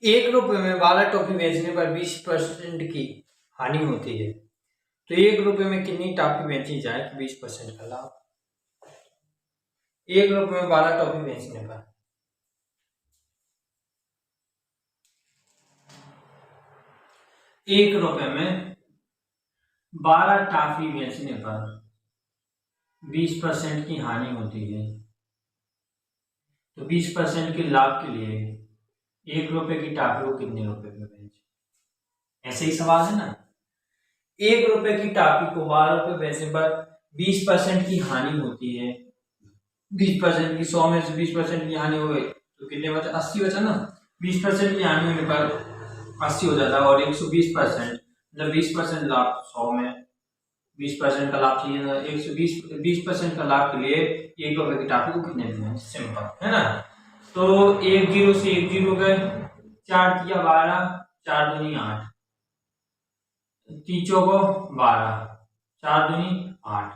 ₹1 में 12 टॉफी बेचने पर 20% की हानि होती है, तो ₹1 में कितनी टॉफी बेची जाए कि 20% का लाभ? ₹1 में 12 टॉफी बेचने पर ₹1 में 12 टॉफी बेचने पर 20% की हानि होती है, तो 20% के लाभ के लिए ₹1 की टॉफी को कितने रुपए में बेचे? ऐसे ही सवाल है ना। ₹1 की टॉफी को 12 बेचने पर 20% की हानि होती है। 20% की 100 में से 20% की हानि हो गई तो कितने बचा? 80 बचा ना। 20% की हानि होने पर 80 हो जाता है और 120% मतलब 20% लाभ 100 में 20% का लाभ चाहिए था। 120% का लाभ के लिए ₹1 की टॉफी को कितने देना है? सिंपल है ना। तो 1 0 से 1 0 गए, 4 तिया 12, 4 दूनी 8, तीचों को 12, 4 दूनी 8,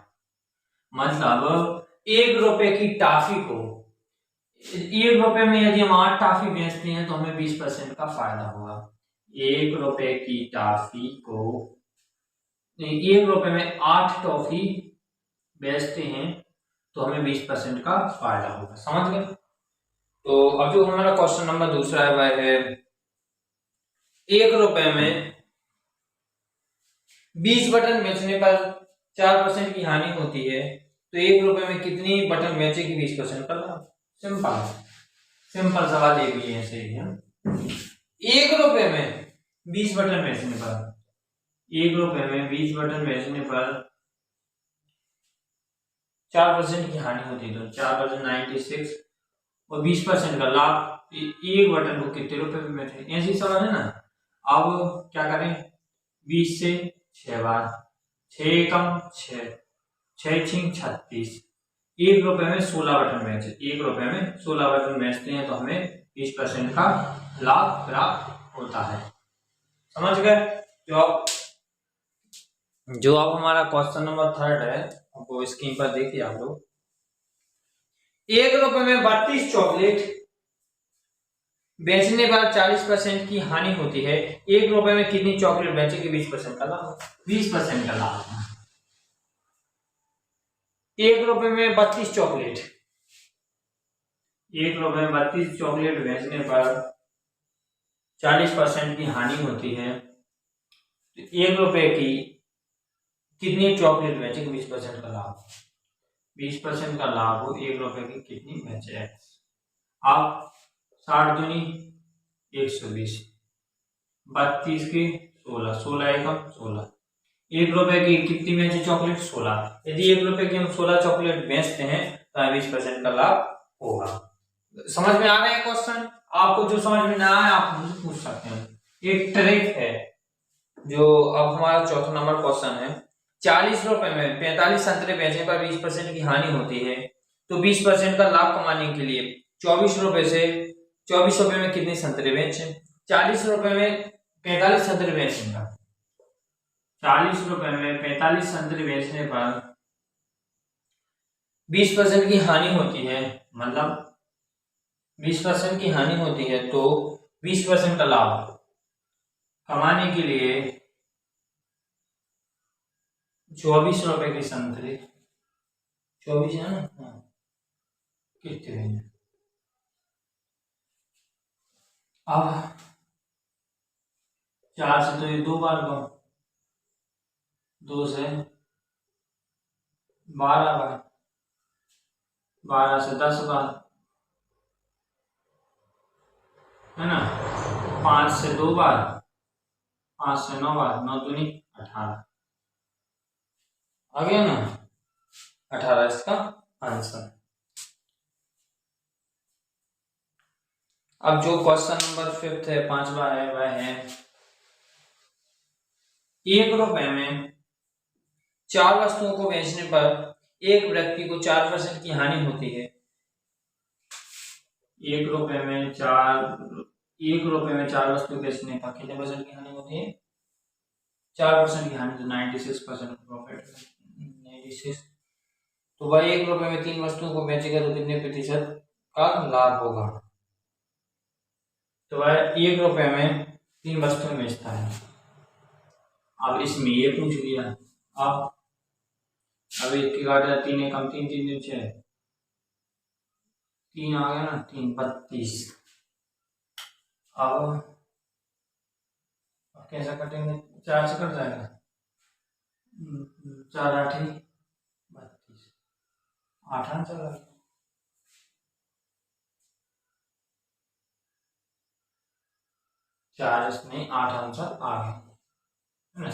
मतलब ₹1 की टॉफी को ₹1 में यदि हम 8 टॉफी बेचते हैं तो हमें 20% का फायदा होगा। ₹1 की टॉफी को ₹1 में 8 टॉफी बेचते हैं तो हमें 20% का फायदा होगा। समझ गए? तो अब जो हमारा क्वेश्चन नंबर दूसरा है वह है ₹1 में 20 बटन बेचने पर 4% की हानि होती है, तो ₹1 में कितनी बटन बेचे कि 20% का लाभ? सिंपल सिंपल सवाल ये भी है, सही है। ₹1 में 20 बटन बेचने पर ₹1 में 20 बटन बेचने पर 4% की हानि होती है, तो 4% 96 और 20% का लाभ। एक बटन को कितने रुपए में बेचे? ऐसे ही सवाल है ना। अब क्या करें? 20 से 6 बार, 6 एकम 6, 6 छिंग 36, ₹1 में 16 बटन बेचे। ₹1 में 16 बटन बेचते हैं तो हमें 20% का लाभ प्राप्त होता है। समझ गए? जो अब हमारा क्वेश्चन नंबर 3 है, वो स्क्रीन पर देखिए आप लोग। ₹1 में 32 चॉकलेट बेचने पर 40% की हानि होती है। ₹1 में कितनी चॉकलेट बेचे कि 20% का लाभ? 20% का लाभ। ₹1 में 32 चॉकलेट, ₹1 में 32 चॉकलेट बेचने पर 40% की हानि होती है, तो ₹1 की कितनी चॉकलेट बेचे कि 20% का लाभ? 20% का लाभ हो ₹1 की कितनी बेचे? आप 60 दूनी 120, 32 की 16, 16 एकम 16, ₹1 की कितनी बेचे चॉकलेट? 16। यदि ₹1 की हम 16 चॉकलेट बेचते हैं तो 20% का लाभ होगा। समझ में आ रहा है क्वेश्चन? आपको जो समझ में ना आए आप मुझसे पूछ सकते हैं। एक ट्रिक है जो अब हमारा चौथा नंबर क्वेश्चन है। ₹40 में 45 संतरे बेचने पर 20% की हानि होती है, तो 20% का लाभ कमाने के लिए ₹24 में कितने संतरे बेचे? ₹40 में 45 संतरे बेचेंगे। ₹40 में 45 संतरे बेचने पर 20% की हानि होती है, मतलब 20% की हानि होती है, तो 20% का लाभ कमाने के लिए ₹24 के संतरे, 24 है ना, हाँ, कितने हैं? अब 4 से तो ये 2 बार गो, 2 से 12 बार, 12 से 10 बार, है ना। 5 से 2 बार, 5 से 9 बार, 9 दूनी 18 आ गया ना। 18 इसका आंसर। अब जो क्वेश्चन नंबर 5 है, 5वां है, वह है ₹1 में 4 वस्तुओं को बेचने पर एक व्यक्ति को 4% की हानि होती है। ₹1 में 4 वस्तु बेचने पर कितने परसेंट की हानि होती है? 4% की हानि, तो 96% प्रॉफिट, 96। तो भाई ₹1 में 3 वस्तुओं को बेचेगा तो कितने प्रतिशत का लाभ होगा? तो वह 1 रुपए में 3 वस्तुएं बेचता है। अब इसमें ये पूछ लिया, अब एक की काटा 3 एकम 3 3 दूनी 6, 3 आ गया ना, 3 32। अब कैसा कटेंगे, 4 से कट जाएगा, 4 8 32, 8 आंसर आ गया। 4 इसमें 8 आंसर आ गया, है ना।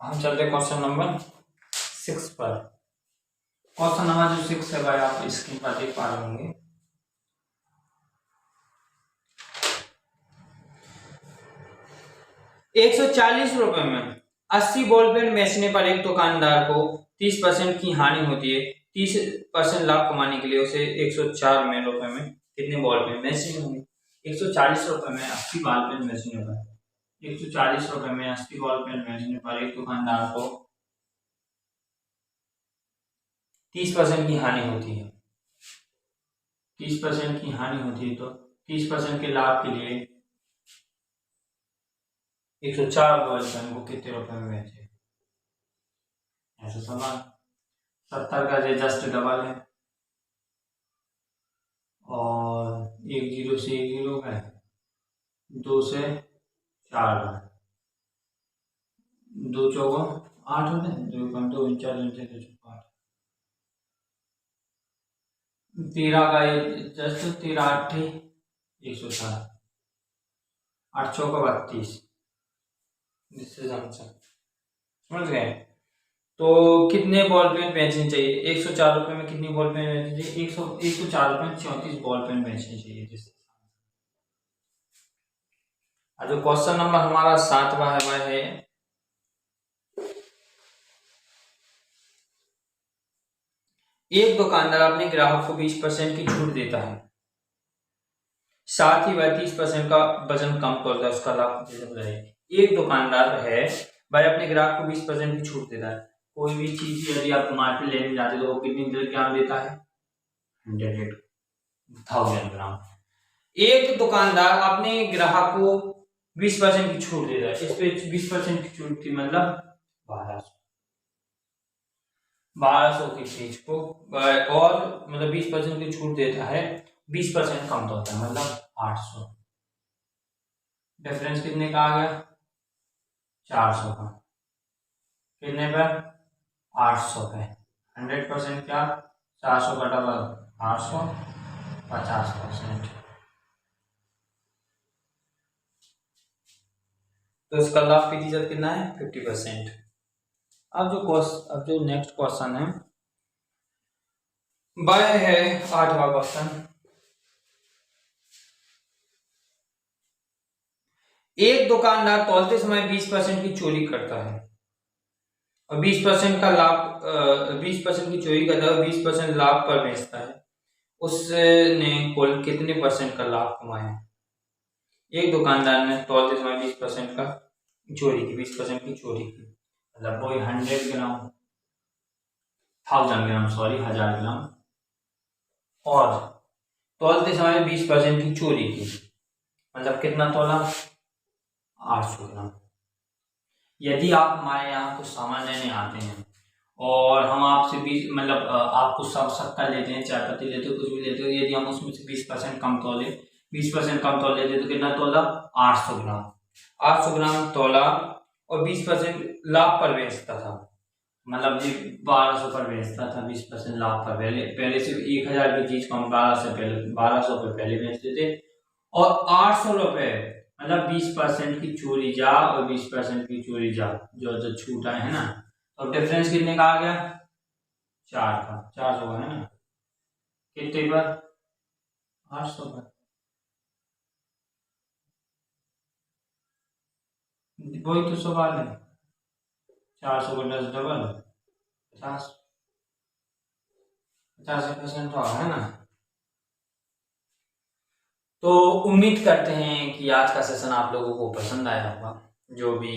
हम चलते क्वेश्चन नंबर 6 पर। क्वेश्चन नंबर जो 6 है भाई, आप स्क्रीन पर देख पा रहे होंगे। ₹140 में 80 बॉल पेन बेचने पर एक दुकानदार को 30% की हानि होती है। 30% लाभ कमाने के लिए उसे 104 में रुपए में कितने बॉल पेन बेचने होंगे। 140 रुपए में 80 बॉल पेन बेचने पर, 140 रुपए में 80 बॉल पेन बेचने पर एक दुकानदार को 30% की हानि होती है। 30% की हानि होती है, तो 30% के लाभ के लिए 104 बॉल पेन को कितने रुपए में बेचे। ऐसा सवाल। 70 का जस्ट डबल है, और 1 0 से 1 0 है, 2 से 4 है, 2 चौको 8 होते हैं, 2 कम 2 4 8, 13 का just 13 8 104, 8 choco 32। This is answer, समझ गए। तो कितने बॉल पेन बेचने चाहिए, 104 रुपए में कितनी बॉल पेन बेचनी चाहिए, 104 रुपए में 34 बॉल पेन बेचनी चाहिए। जो क्वेश्चन नंबर हमारा 7वां है वह है, एक दुकानदार अपने ग्राहक को 20% की छूट देता है, साथ ही वह 30% का वजन कम करता है, उसका लाभ है। एक दुकानदार है, वह अपने ग्राहक को 20% की छूट देता है। कोई भी चीज यदि आप मार्केट लेने जाते तो वो कितनी ग्राम देता है, 100,000 ग्राम। एक दुकानदार अपने ग्राहक को 20% की छूट देता है, इस पे 20% की छूट थी, मतलब 1200 की चीज को, और मतलब 20% की छूट देता है, 20% कम तो होता है, मतलब 800। डिफरेंस कितने का आ गया, 400 का, कितने पर 800 पे। 100% क्या, 400 का डबल 800, 50%। तो इसका लाभ प्रतिशत कितना है, 50%। अब जो नेक्स्ट क्वेश्चन है वह है 8वां क्वेश्चन। एक दुकानदार तौलते समय 20% की चोरी करता है और 20% का लाभ, 20% की चोरी करता है और 20% लाभ पर बेचता है। उसने कुल कितने परसेंट का लाभ कमाया। एक दुकानदार ने तौलते समय 20% का चोरी की, 20% की चोरी की, मतलब वही 100 ग्राम, 1000 ग्राम, सॉरी 1000 ग्राम, और तौलते समय 20% की चोरी की, मतलब कितना तोला, 800 ग्राम। यदि आप हमारे यहाँ कुछ सामान लेने आते हैं और हम आपसे 20, मतलब आप कुछ शक्कर लेते हैं, चाय पत्ती लेते हो, कुछ भी लेते हो, यदि हम उसमें से 20% कम तोले, 20% कम तोल लेते तो कितना तोला, 800 ग्राम। 800 ग्राम तोला और 20% लाभ पर बेचता था, मतलब जी 1200 पर बेचता था, 20% लाभ पर। पहले से 1000 की चीज को हम 1200 पे पहले बेचते थे, और 800 रुपए, मतलब 20% की चोरी जा और 20% की चोरी जा, जो छूटा है ना। तो डिफरेंस कितने का आ गया, 4 का, 400 का, है ना। कितने पर, 800 पर। वही तो सवाल है, 400 का 10 डबल 50, 50% तो है ना। तो उम्मीद करते हैं कि आज का सेशन आप लोगों को पसंद आया होगा। जो भी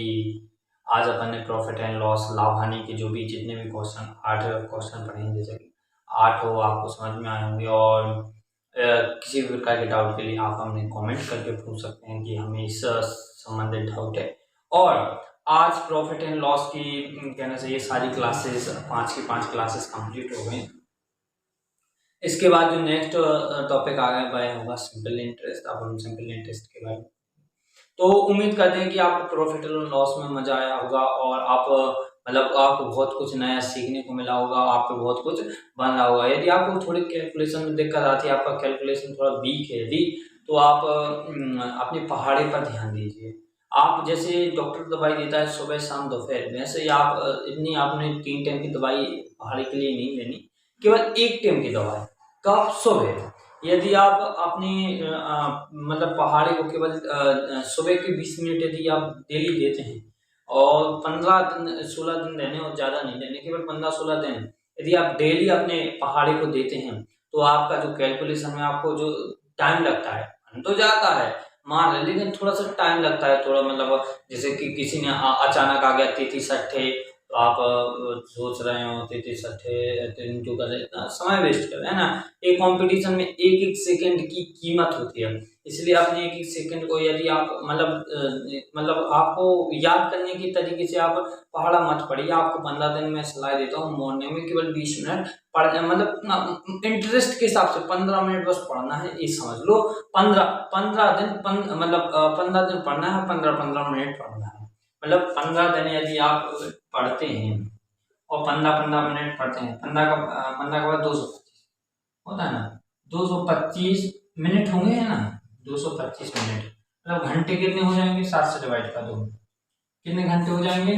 आज अपन ने प्रॉफिट एंड लॉस, लाभ हानि के जो भी जितने भी क्वेश्चन, 8 क्वेश्चन पढ़े हैं, जैसे कि 8 आपको समझ में आए होंगे। और किसी भी प्रकार के डाउट के लिए आप हमें कमेंट करके पूछ सकते हैं कि हमें इस संबंधित डाउट है। और आज प्रॉफिट एंड लॉस की कहना चाहिए सारी क्लासेस 5 की 5 क्लासेस कंप्लीट हो गई। इसके बाद जो नेक्स्ट टॉपिक आगे वह होगा सिंपल इंटरेस्ट। अब हम सिंपल इंटरेस्ट के बारे में तो उम्मीद करते हैं कि आपको प्रॉफिट एंड लॉस में मजा आया होगा और आप मतलब आपको बहुत कुछ नया सीखने को मिला होगा, आपको बहुत कुछ बन रहा होगा। यदि आपको थोड़ी कैलकुलेशन में दिक्कत आती है, आपका कैलकुलेशन थोड़ा वीक है यदि, तो आप अपनी पहाड़ी पर ध्यान दीजिए। आप जैसे डॉक्टर दवाई देता है सुबह शाम दोपहर, वैसे ही आप इतनी आपने 3 टाइम की दवाई पहाड़ी के लिए नहीं लेनी, केवल 1 टाइम की दवाई कब सुबह। यदि आप अपनी मतलब पहाड़ी को केवल सुबह के 20 मिनट यदि आप डेली देते हैं और 15 दिन 16 दिन देने और ज़्यादा नहीं देने, केवल 15-16 दिन यदि आप डेली अपने पहाड़ी को देते हैं तो आपका जो कैलकुलेशन में आपको जो टाइम लगता है, तो जाता है मान लें, लेकिन थोड़ा सा टाइम लगता है थोड़ा, मतलब जैसे कि किसी ने अचानक आ गया 33-38, तो आप सोच रहे हो 33-38 जो कर रहे इतना समय वेस्ट कर रहे हैं ना। एक कंपटीशन में एक एक सेकंड की कीमत होती है, इसलिए अपने एक एक सेकंड को यदि आप मतलब आपको याद करने के तरीके से आप पहाड़ा मत पढ़िए। आपको 15 दिन में सलाह देता हूँ, मॉर्निंग में केवल 20 मिनट पढ़, मतलब इंटरेस्ट के हिसाब से 15 मिनट बस पढ़ना है, ये समझ लो। 15 दिन मतलब 15 दिन पढ़ना है, 15-15 मिनट पढ़ना है। मतलब 15 दिन यदि आप पढ़ते हैं और 15-15 मिनट पढ़ते हैं, 15 का बाद 225 होता है ना, 225 मिनट होंगे है ना, 225 मिनट मतलब घंटे कितने हो जाएंगे, 7 से डिवाइड कर दो, कितने घंटे हो जाएंगे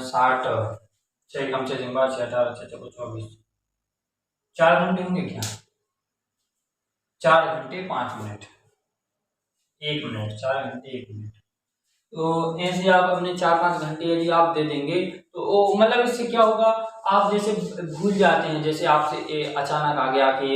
60, 6 कम से कम 18, 24, 4 घंटे होंगे क्या, 4 घंटे 5 मिनट 1 मिनट, 4 घंटे 1 मिनट। तो ऐसे आप अपने 4-5 घंटे यदि आप दे देंगे तो मतलब इससे क्या होगा, आप जैसे भूल जाते हैं, जैसे आपसे अचानक आ गया कि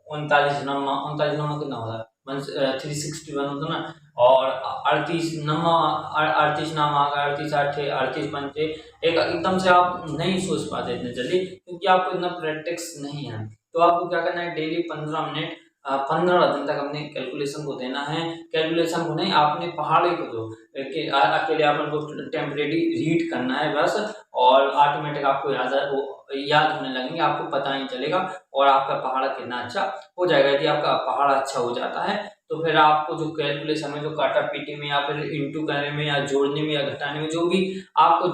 39 नंबर कितना होता है 361 होता ना, और 38 नंबर 38 नाम आ गया, 38 38 पंचे एक एकदम से आप नहीं सोच पाते इतने जल्दी, क्योंकि आपको इतना प्रैक्टिस नहीं है। तो आपको क्या करना है, डेली 15 मिनट 15 दिन तक अपने कैलकुलेशन को देना है। कैलकुलेशन को नहीं, आपने पहाड़ी को दो अकेले अपन को टेम्परेरी रीड करना है बस, और ऑटोमेटिक आपको याद होने लगेंगे, आपको पता नहीं चलेगा और आपका पहाड़ा कितना अच्छा हो जाएगा। यदि आपका पहाड़ा अच्छा हो जाता है तो फिर आपको जो कैलकुलेशन में जो काटा पीटी में या फिर इंटू करने में या जोड़ने में या घटाने में जो भी आपको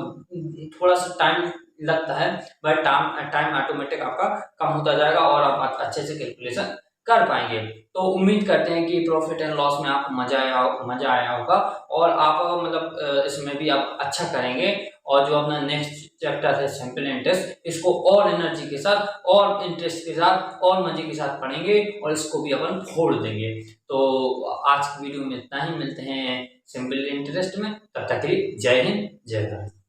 थोड़ा सा टाइम लगता है, वह टाइम ऑटोमेटिक आपका कम होता जाएगा और आप अच्छे से कैलकुलेशन कर पाएंगे। तो उम्मीद करते हैं कि प्रॉफिट एंड लॉस में आपको मजा आया होगा और आप मतलब इसमें भी आप अच्छा करेंगे, और जो अपना नेक्स्ट चैप्टर है सिंपल इंटरेस्ट, इसको और एनर्जी के साथ और इंटरेस्ट के साथ और मजे के साथ पढ़ेंगे और इसको भी अपन फोड़ देंगे। तो आज की वीडियो में इतना ही, मिलते हैं सिंपल इंटरेस्ट में, तब तक के लिए जय हिंद जय भारत।